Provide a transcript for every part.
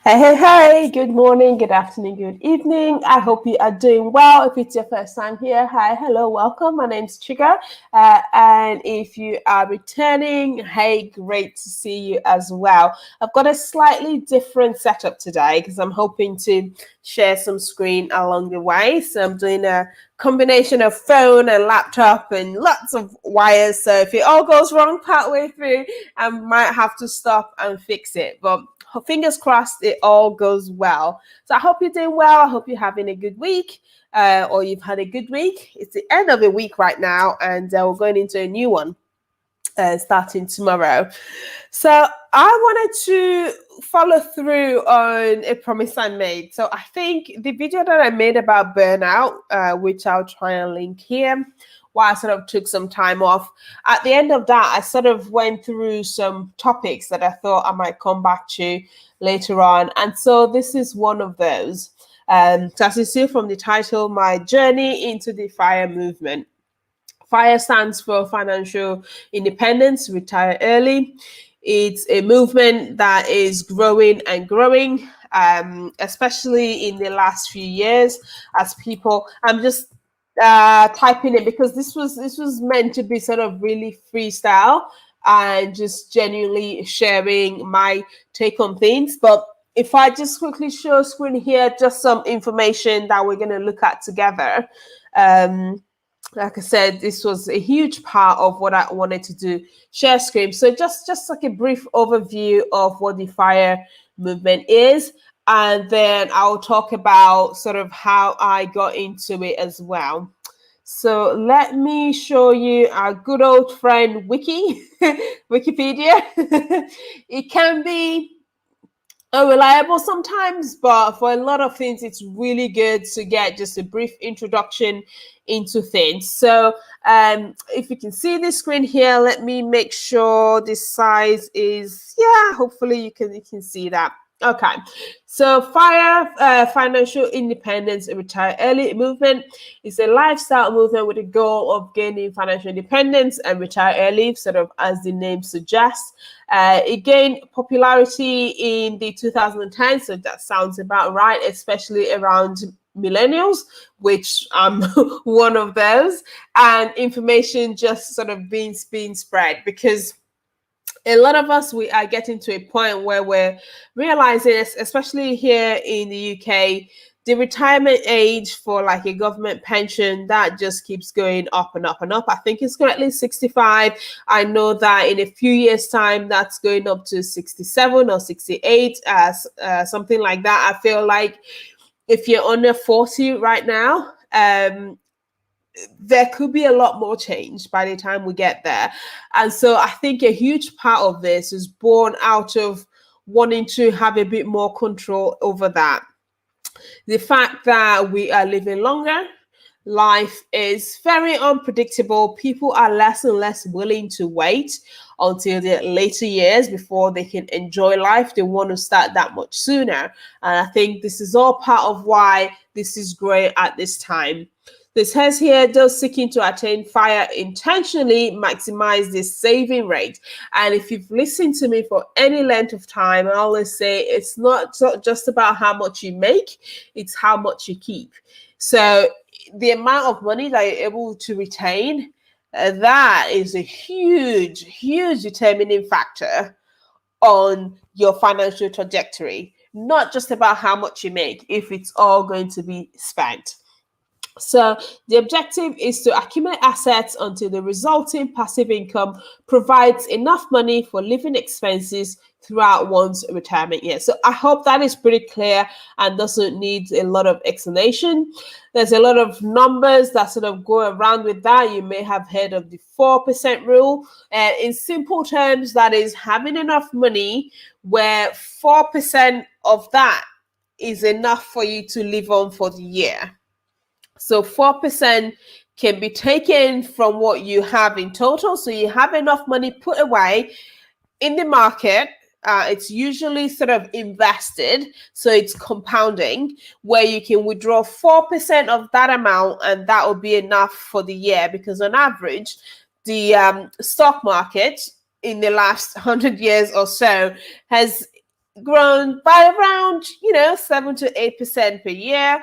Hey, good morning, good afternoon, good evening. I hope you are doing well. If it's your first time here, hi, hello, welcome. My name's Chiga. And if you are returning, hey, great to see you as well. I've got a slightly different setup today because I'm hoping to share some screen along the way. So I'm doing a combination of phone and laptop and lots of wires. So if it all goes wrong partway through, I might have to stop and fix it. But fingers crossed it all goes well. So I hope you're doing well. I hope you're having a good week, or you've had a good week. It's the end of the week right now, and we're going into a new one starting tomorrow. So I wanted to follow through on a promise I made. So I think the video that I made about burnout, which I'll try and link here, while I sort of took some time off. At the end of that, I sort of went through some topics that I thought I might come back to later on. And so this is one of those. So as you see from the title, My Journey into the FIRE Movement. FIRE stands for Financial Independence, Retire Early. It's a movement that is growing and growing, especially in the last few years as people, I'm just typing it because this was meant to be sort of really freestyle and just genuinely sharing my take on things. But if I just quickly show screen here, just some information that we're going to look at together. Like I said, this was a huge part of what I wanted to do, share screen. So just like a brief overview of what the FIRE movement is, and then I'll talk about sort of how I got into it as well. So let me show you our good old friend Wiki, Wikipedia. It can be unreliable sometimes, but for a lot of things, it's really good to get just a brief introduction into things. So if you can see this screen here, let me make sure this size is, yeah, hopefully you can see that. Okay, so FIRE, Financial Independence and Retire Early movement is a lifestyle movement with the goal of gaining financial independence and retire early, sort of as the name suggests. It gained popularity in the 2010s, so that sounds about right, especially around millennials, which I'm one of those, and information just sort of being spread because a lot of us, we are getting to a point where we're realizing, especially here in the UK, the retirement age for like a government pension that just keeps going up and up and up. I think it's currently 65. I know that in a few years time that's going up to 67 or 68, something like that. I feel like if you're under 40 right now, there could be a lot more change by the time we get there. And so I think a huge part of this is born out of wanting to have a bit more control over that. The fact that we are living longer, life is very unpredictable. People are less and less willing to wait until their later years before they can enjoy life. They want to start that much sooner. And I think this is all part of why this is growing at this time. This says here, those seeking to attain FIRE intentionally maximize the saving rate. And if you've listened to me for any length of time, I always say it's not just about how much you make, it's how much you keep. So the amount of money that you're able to retain, that is a huge, huge determining factor on your financial trajectory. Not just about how much you make, if it's all going to be spent. So the objective is to accumulate assets until the resulting passive income provides enough money for living expenses throughout one's retirement years. So I hope that is pretty clear and doesn't need a lot of explanation. There's a lot of numbers that sort of go around with that. You may have heard of the 4% rule. In simple terms, that is having enough money where 4% of that is enough for you to live on for the year. So 4% can be taken from what you have in total. So you have enough money put away in the market. It's usually sort of invested, so it's compounding, where you can withdraw 4% of that amount, and that will be enough for the year. Because on average, the stock market in the last 100 years or so has grown by around 7 to 8% per year.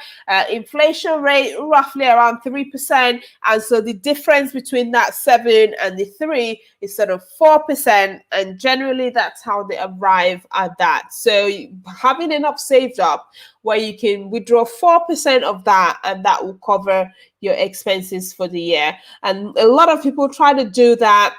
Inflation rate roughly around 3%, and so the difference between that 7 and the 3 is sort of 4%, and generally that's how they arrive at that. So having enough saved up where you can withdraw 4% of that, and that will cover your expenses for the year. And a lot of people try to do that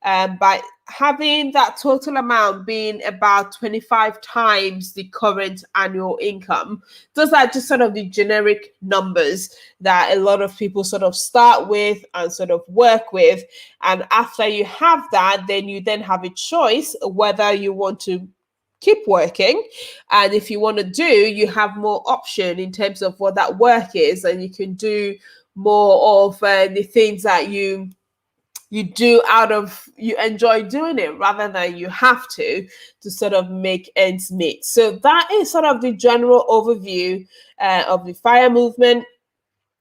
by having that total amount being about 25 times the current annual income. Those are just sort of the generic numbers that a lot of people sort of start with and sort of work with. And after you have that, then you then have a choice whether you want to keep working, and if you want to do, you have more option in terms of what that work is, and you can do more of the things that you do out of you enjoy doing it rather than you have to sort of make ends meet. So that is sort of the general overview of the FIRE movement.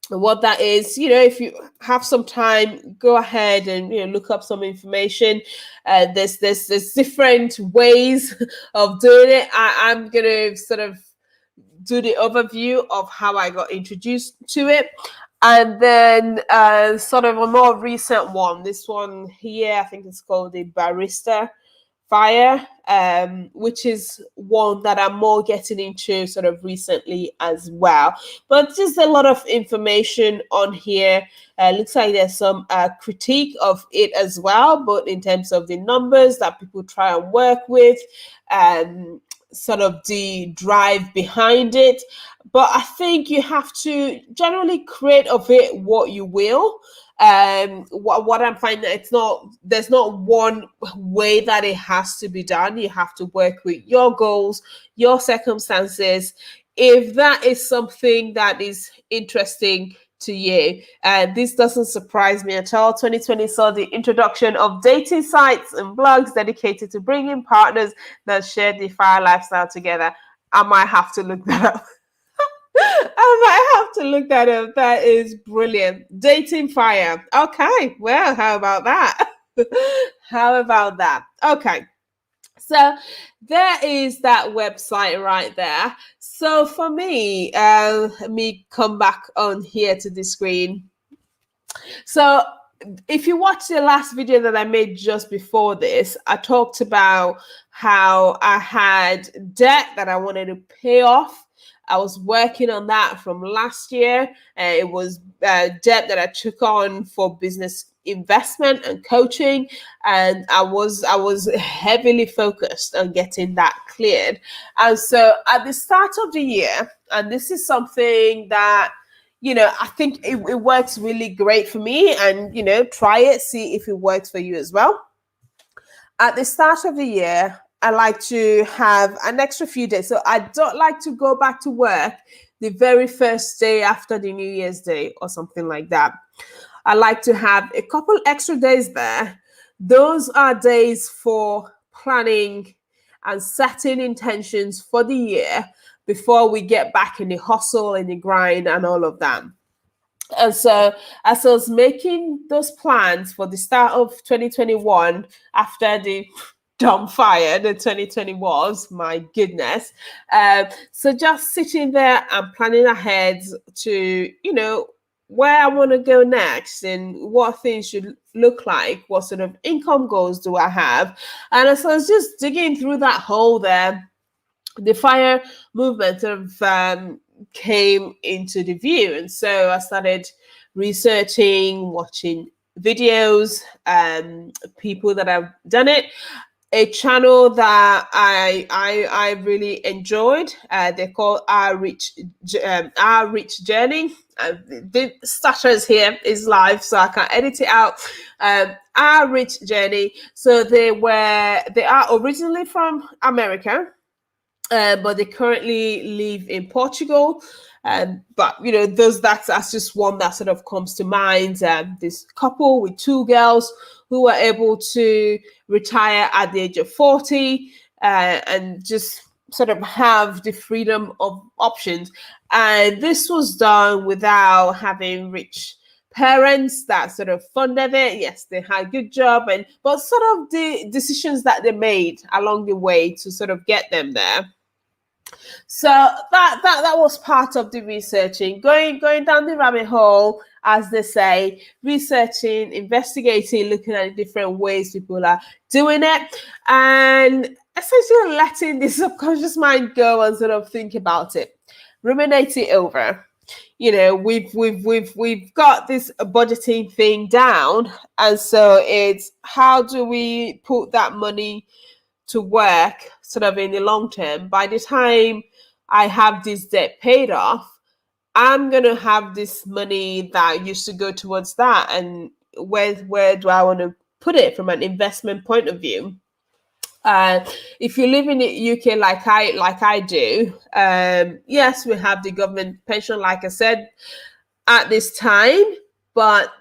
What that is, if you have some time, go ahead and look up some information. There's different ways of doing it. I'm gonna sort of do the overview of how I got introduced to it. And then sort of a more recent one, this one here, I think it's called the Barista FIRE, which is one that I'm more getting into sort of recently as well. But just a lot of information on here. Looks like there's some critique of it as well, but in terms of the numbers that people try and work with, sort of the drive behind it. But I think you have to generally create of it what you will. What I'm finding, there's not one way that it has to be done. You have to work with your goals, your circumstances. If that is something that is interesting to you, this doesn't surprise me at all. 2020 saw the introduction of dating sites and blogs dedicated to bringing partners that share the FIRE lifestyle together. I might have to look that up. I might have to look that up. That is brilliant. Dating FIRE. Okay, well, how about that? How about that? Okay. So there is that website right there. So for me, let me come back on here to the screen. So if you watch the last video that I made just before this, I talked about how I had debt that I wanted to pay off. I was working on that from last year. It was debt that I took on for business investment and coaching, and I was heavily focused on getting that cleared. And so at the start of the year, and this is something that I think it works really great for me, and try it, see if it works for you as well. At the start of the year, I like to have an extra few days. So I don't like to go back to work the very first day after the New Year's Day or something like that. I like to have a couple extra days there. Those are days for planning and setting intentions for the year before we get back in the hustle and the grind and all of that. And so as I was making those plans for the start of 2021, after the dumbfire the 2020 was, my goodness. So just sitting there and planning ahead to, where I want to go next and what things should look like, what sort of income goals do I have. And so I was just digging through that hole there. The FIRE movement sort of came into the view. And so I started researching, watching videos, people that have done it. A channel that I really enjoyed. They call Our Rich Journey. The starters here is live, so I can edit it out. Our Rich Journey. So they are originally from America, but they currently live in Portugal. But that's just one that sort of comes to mind. This couple with two girls who were able to retire at the age of 40 and just sort of have the freedom of options. And this was done without having reached parents that sort of funded it. Yes, they had a good job, but sort of the decisions that they made along the way to sort of get them there. So that was part of the researching, going down the rabbit hole, as they say, researching, investigating, looking at different ways people are doing it, and essentially letting the subconscious mind go and sort of think about it, ruminate it over. You know, we've got this budgeting thing down, and so it's how do we put that money to work sort of in the long term. By the time I have this debt paid off, I'm going to have this money that used to go towards that. And where do I want to put it from an investment point of view? If you live in the UK like I do, yes, we have the government pension, like I said, at this time, but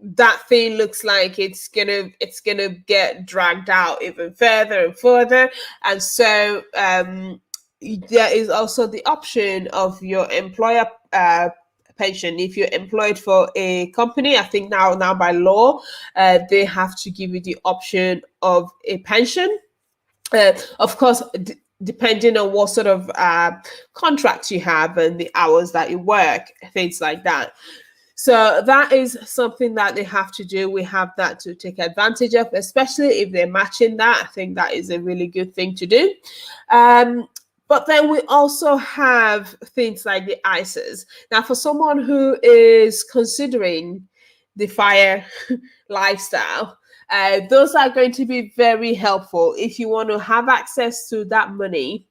that thing looks like it's gonna get dragged out even further and further. And so there is also the option of your employer pension. If you're employed for a company, I think now by law, they have to give you the option of a pension. Of course, depending on what sort of contract you have and the hours that you work, things like that. So that is something that they have to do. We have that to take advantage of, especially if they're matching that. I think that is a really good thing to do. But then we also have things like the ISAs. Now, for someone who is considering the FIRE lifestyle, those are going to be very helpful if you want to have access to that money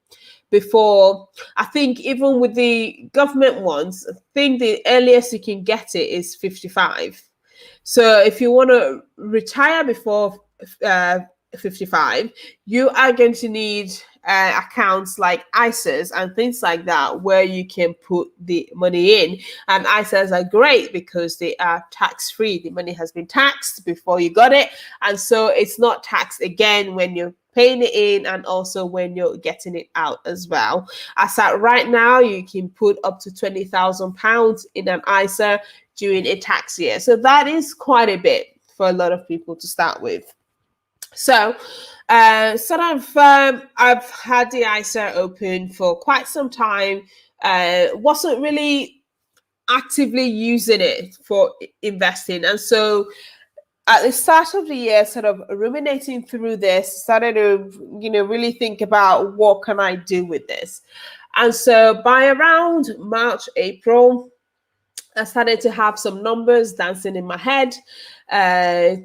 before. I think even with the government ones, I think the earliest you can get it is 55. So if you want to retire before 55, you are going to need accounts like ISAs and things like that, where you can put the money in. And ISAs are great because they are tax-free. The money has been taxed before you got it, and so it's not taxed again when you're paying it in, and also when you're getting it out as well. As at right now, you can put up to £20,000 in an ISA during a tax year. So that is quite a bit for a lot of people to start with. So I've had the ISA open for quite some time. Wasn't really actively using it for investing, and so at the start of the year, sort of ruminating through this, started to really think about what can I do with this. And so by around March, April, I started to have some numbers dancing in my head,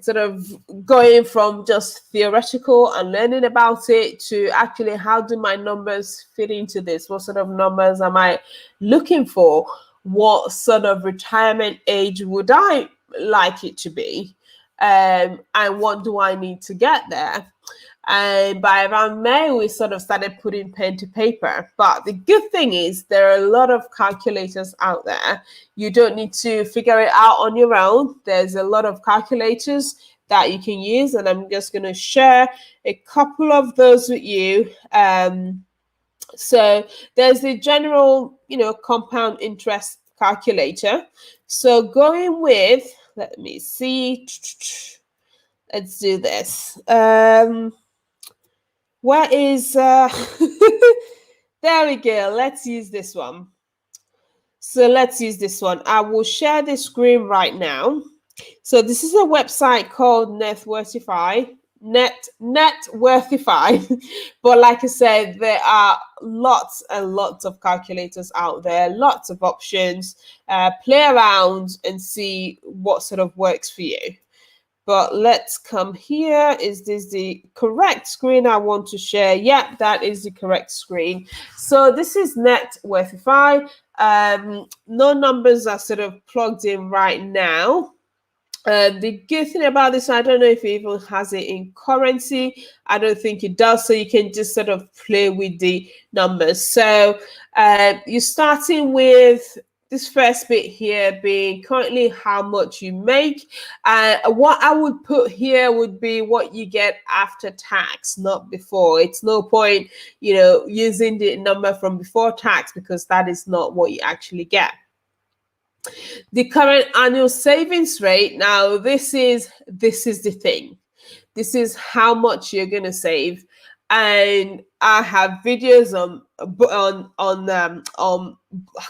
sort of going from just theoretical and learning about it to actually, how do my numbers fit into this? What sort of numbers am I looking for? What sort of retirement age would I like it to be? And what do I need to get there? And by around May, we sort of started putting pen to paper. But the good thing is there are a lot of calculators out there. You don't need to figure it out on your own. There's a lot of calculators that you can use, and I'm just going to share a couple of those with you. So there's the general, compound interest calculator. So going with, let me see, let's do this. Where is, there we go. Let's use this one. So let's use this one. I will share the screen right now. So this is a website called Networthify. Networthify. But like I said, there are lots and lots of calculators out there, lots of options. Play around and see what sort of works for you. But let's come here. Is this the correct screen I want to share? Yeah, that is the correct screen. So this is Networthify. No numbers are sort of plugged in right now. The good thing about this, I don't know if it even has it in currency. I don't think it does. So you can just sort of play with the numbers. So you're starting with this first bit here being currently how much you make. What I would put here would be what you get after tax, not before. It's no point, using the number from before tax, because that is not what you actually get. The current annual savings rate. Now, this is the thing. This is how much you're gonna save, and I have videos on I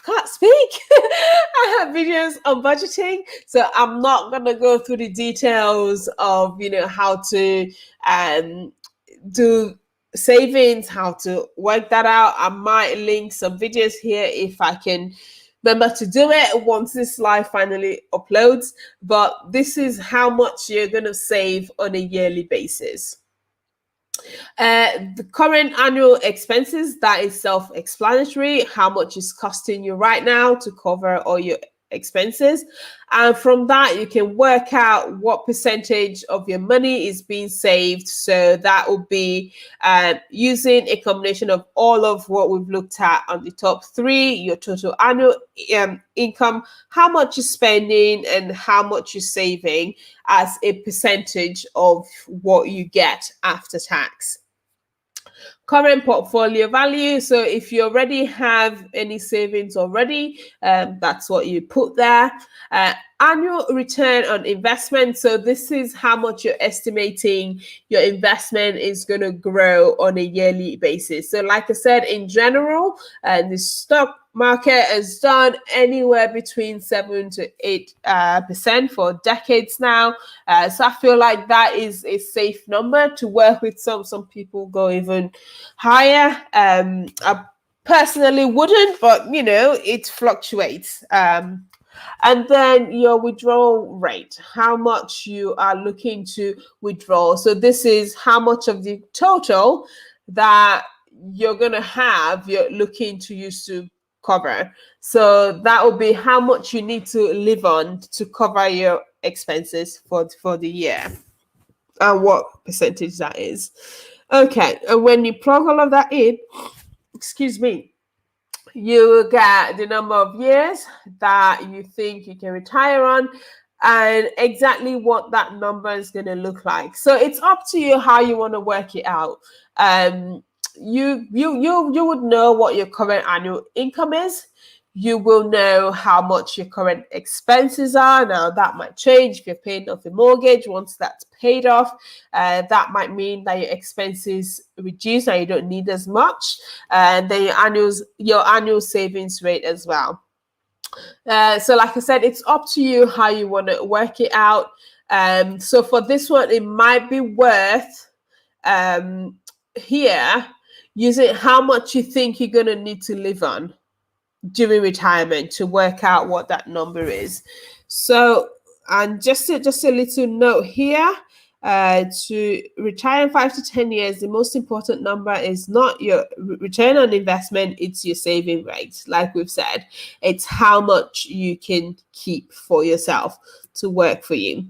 can't speak. I have videos on budgeting, so I'm not gonna go through the details of how to do savings, how to work that out. I might link some videos here if I can remember to do it once this live finally uploads. But this is how much you're going to save on a yearly basis. The current annual expenses, that is self-explanatory. How much is costing you right now to cover all your expenses, and from that you can work out what percentage of your money is being saved. So that will be using a combination of all of what we've looked at on the top three: your total annual income, how much you're spending, and how much you're saving as a percentage of what you get after tax. Current portfolio value. So if you already have any savings already, that's what you put there. Annual return on investment. So this is how much you're estimating your investment is going to grow on a yearly basis. So like I said, in general, the stock market has done anywhere between 7 to 8% for decades now. So I feel like that is a safe number to work with. Some people go even higher. I personally wouldn't, but it fluctuates. And then your withdrawal rate, how much you are looking to withdraw. So this is how much of the total that you're going to have, you're looking to use to cover. So that will be how much you need to live on to cover your expenses for the year, and what percentage that is. Okay, and when you plug all of that in, excuse me, you get the number of years that you think you can retire on, and exactly what that number is going to look like. So it's up to you how you want to work it out. You would know what your current annual income is. You will know how much your current expenses are. Now, that might change if you're paying off a mortgage. Once that's paid off, that might mean that your expenses reduce and you don't need as much. And then your annual savings rate as well. So like I said, it's up to you how you want to work it out. So for this one, it might be worth here using how much you think you're going to need to live on during retirement to work out what that number is. So, and just a little note here, to retire in 5 to 10 years, the most important number is not your return on investment, it's your saving rate. Like we've said, it's how much you can keep for yourself to work for you.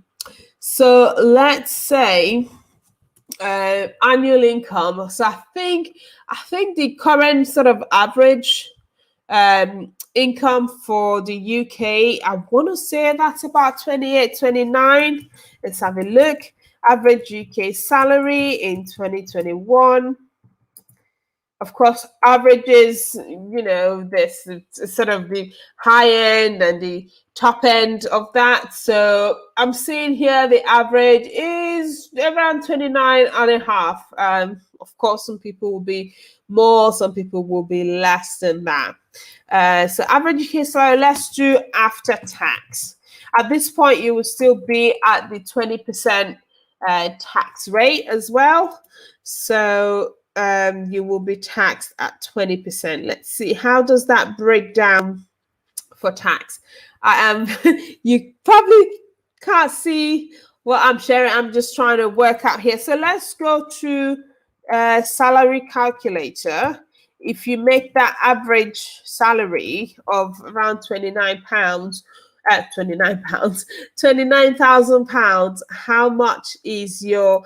So let's say annual income. So I think the current sort of average income for the UK, I want to say that's about 28, 29. Let's have a look. Average UK salary in 2021. Of course, averages, this sort of the high end and the top end of that. So I'm seeing here the average is around 29 and a half. Of course, some people will be more, some people will be less than that. So average UK salary, let's do after tax. At this point, you will still be at the 20% tax rate as well. So you will be taxed at 20%. Let's see, how does that break down for tax? You probably can't see what I'm sharing. I'm just trying to work out here. So let's go to salary calculator. If you make that average salary of around £29, £29,000, how much is your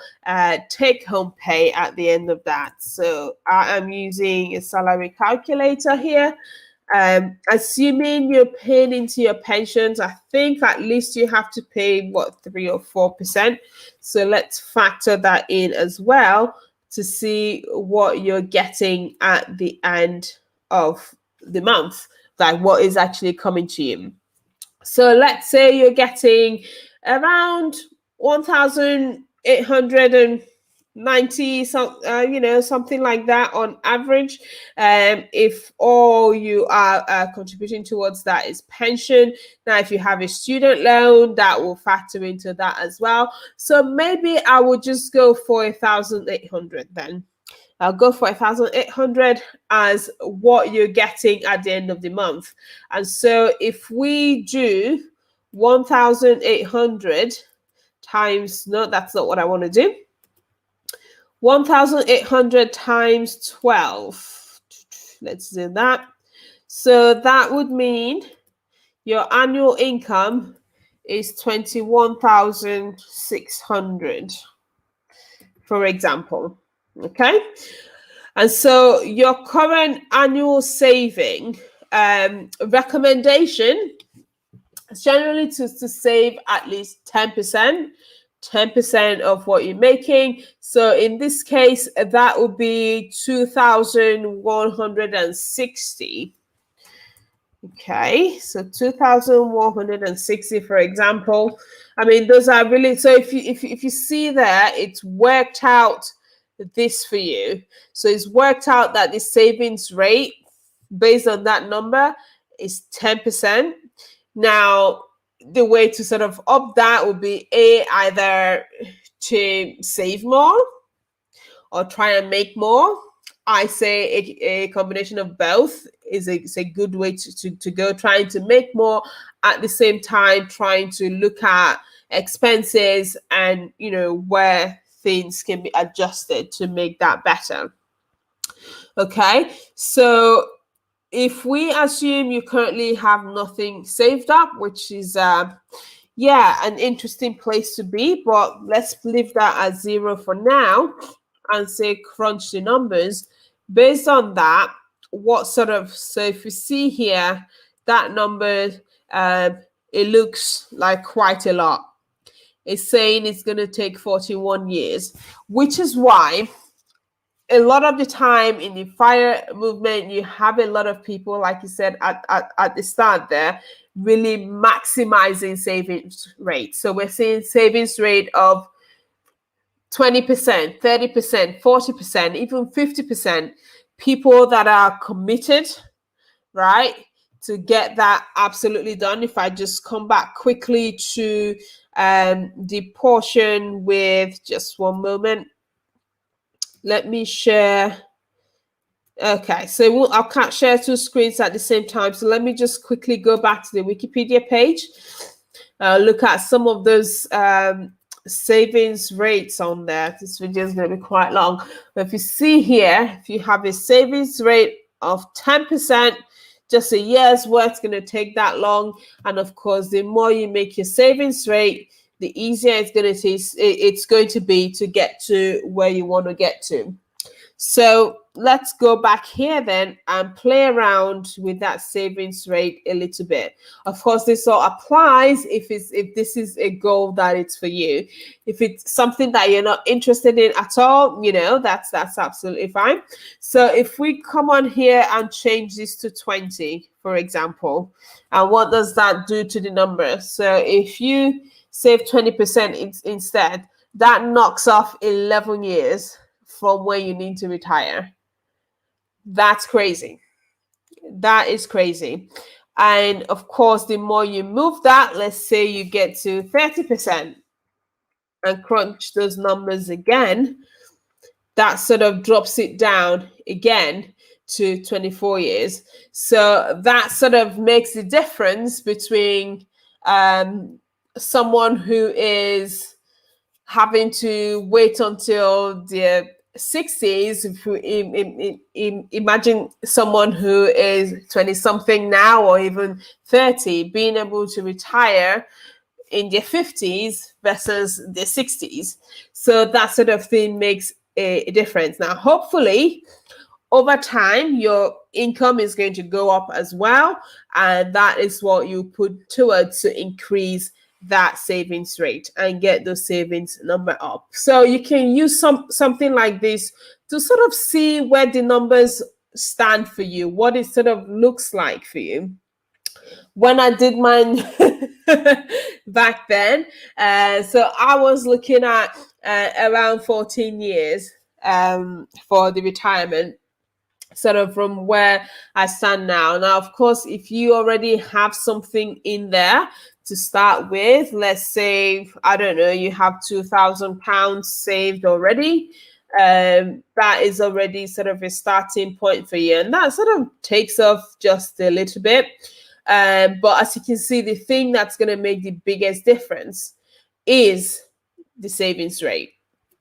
take-home pay at the end of that? So I am using a salary calculator here. Assuming you're paying into your pensions, I think at least you have to pay 3 or 4%. So let's factor that in as well to see what you're getting at the end of the month, like what is actually coming to you. So let's say you're getting around 1,890, something like that on average. If all you are contributing towards that is pension. Now, if you have a student loan, that will factor into that as well. So maybe I would just go for 1,800 then. I'll go for 1,800 as what you're getting at the end of the month. And so if we do 1,800 times, no, that's not what I want to do. 1,800 times 12. Let's do that. So that would mean your annual income is 21,600, for example. Okay. And so your current annual saving recommendation is generally to save at least 10% of what you're making. So in this case, that would be 2,160. Okay, so 2,160, for example. I mean, those are really, so if you see there, it's worked out this for you. So it's worked out that the savings rate based on that number is 10%. Now, the way to sort of up that would be either to save more or try and make more. I say a combination of both is a good way to go, trying to make more at the same time, trying to look at expenses and, where things can be adjusted to make that better. Okay, so if we assume you currently have nothing saved up, which is an interesting place to be, but let's leave that at 0 for now and say crunch the numbers. Based on that, so if you see here, that number, it looks like quite a lot. It's saying it's going to take 41 years, which is why a lot of the time in the FIRE movement, you have a lot of people, like you said at the start there, really maximizing savings rate. So we're seeing savings rate of 20%, 30%, 40%, even 50%. People that are committed, right, to get that absolutely done. If I just come back quickly to the portion with just one moment. Let me share. Okay, so I can't share two screens at the same time. So let me just quickly go back to the Wikipedia page. Look at some of those savings rates on there. This video is going to be quite long. But if you see here, if you have a savings rate of 10%, just a year's worth is going to take that long. And of course, the more you make your savings rate, the easier it's going to be to get to where you want to get to. So let's go back here then and play around with that savings rate a little bit. Of course, this all applies if this is a goal that it's for you. If it's something that you're not interested in at all, that's absolutely fine. So if we come on here and change this to 20, for example, and what does that do to the number? So if you save 20% instead, that knocks off 11 years from when you need to retire. That's crazy. That is crazy. And of course, the more you move that, let's say you get to 30% and crunch those numbers again, that sort of drops it down again to 24 years. So that sort of makes the difference between someone who is having to wait until their 60s. If you imagine someone who is 20 something now or even 30 being able to retire in their 50s versus their 60s. So that sort of thing makes a difference. Now, hopefully, over time, your income is going to go up as well. And that is what you put towards to increase that savings rate and get those savings number up. So you can use something like this to sort of see where the numbers stand for you, what it sort of looks like for you. when I did mine back then. So I was looking at around 14 years for the retirement, sort of from where I stand now. Now, of course, if you already have something in there to start with, let's say, I don't know, you have £2,000 saved already. That is already sort of a starting point for you, and that sort of takes off just a little bit. But as you can see, the thing that's going to make the biggest difference is the savings rate.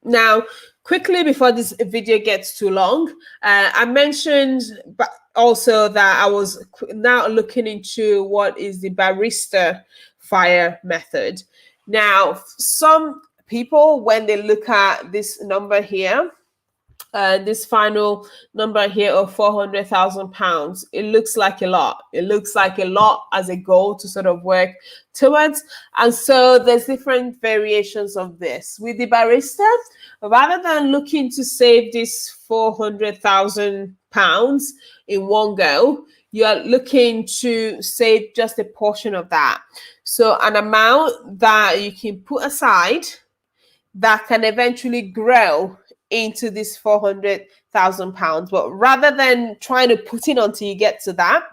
Now, quickly before this video gets too long, I mentioned but also that I was now looking into what is the barista fire method. Now, some people, when they look at this number here, this final number here of £400,000, it looks like a lot. It looks like a lot as a goal to sort of work towards. And so there's different variations of this. With the barista, rather than looking to save this £400,000 in one go, you are looking to save just a portion of that. So an amount that you can put aside that can eventually grow into this £400,000. But rather than trying to put in until you get to that,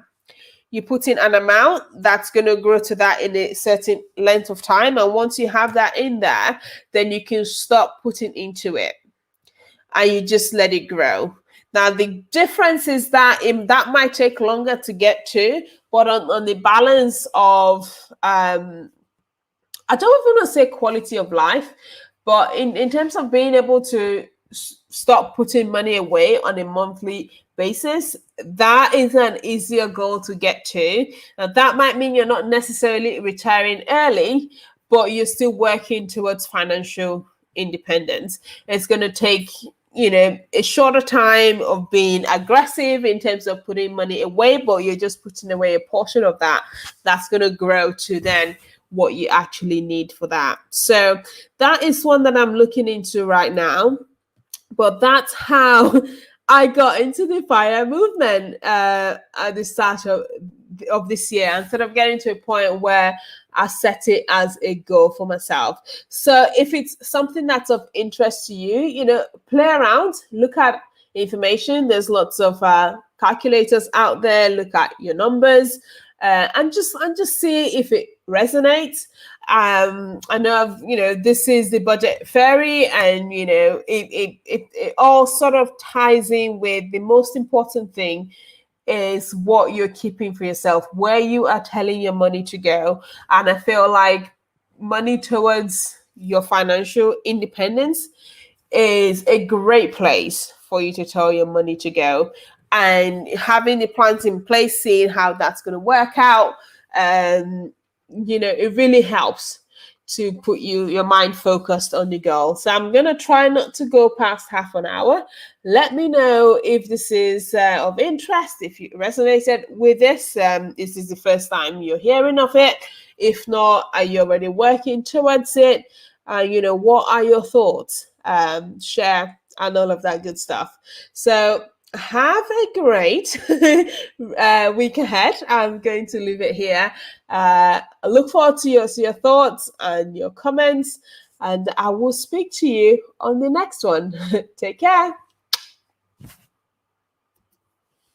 you put in an amount that's going to grow to that in a certain length of time. And once you have that in there, then you can stop putting into it and you just let it grow. Now, the difference is that that might take longer to get to, but on the balance of, I don't even want to say quality of life, but in terms of being able to stop putting money away on a monthly basis, that is an easier goal to get to. Now, that might mean you're not necessarily retiring early, but you're still working towards financial independence. It's going to take, you know, a shorter time of being aggressive in terms of putting money away, but you're just putting away a portion of that that's going to grow to then what you actually need for that. So that is one that I'm looking into right now. But that's how I got into the fire movement at the start of this year, instead of getting to a point where I set it as a goal for myself. So if it's something that's of interest to you, you know, play around, look at information. There's lots of calculators out there. Look at your numbers and just see if it resonates. I know, you know, this is the budget fairy, and you know, it all sort of ties in with the most important thing is what you're keeping for yourself, where you are telling your money to go. And I feel like money towards your financial independence is a great place for you to tell your money to go, and having the plans in place, seeing how that's going to work out. You know, it really helps to put your mind focused on the goal. So I'm going to try not to go past half an hour. Let me know if this is of interest, if you resonated with this. This is the first time you're hearing of it. If not, are you already working towards it? You know, what are your thoughts? Share and all of that good stuff. So have a great week ahead. I'm going to leave it here. I look forward to your thoughts and your comments, and I will speak to you on the next one. Take care.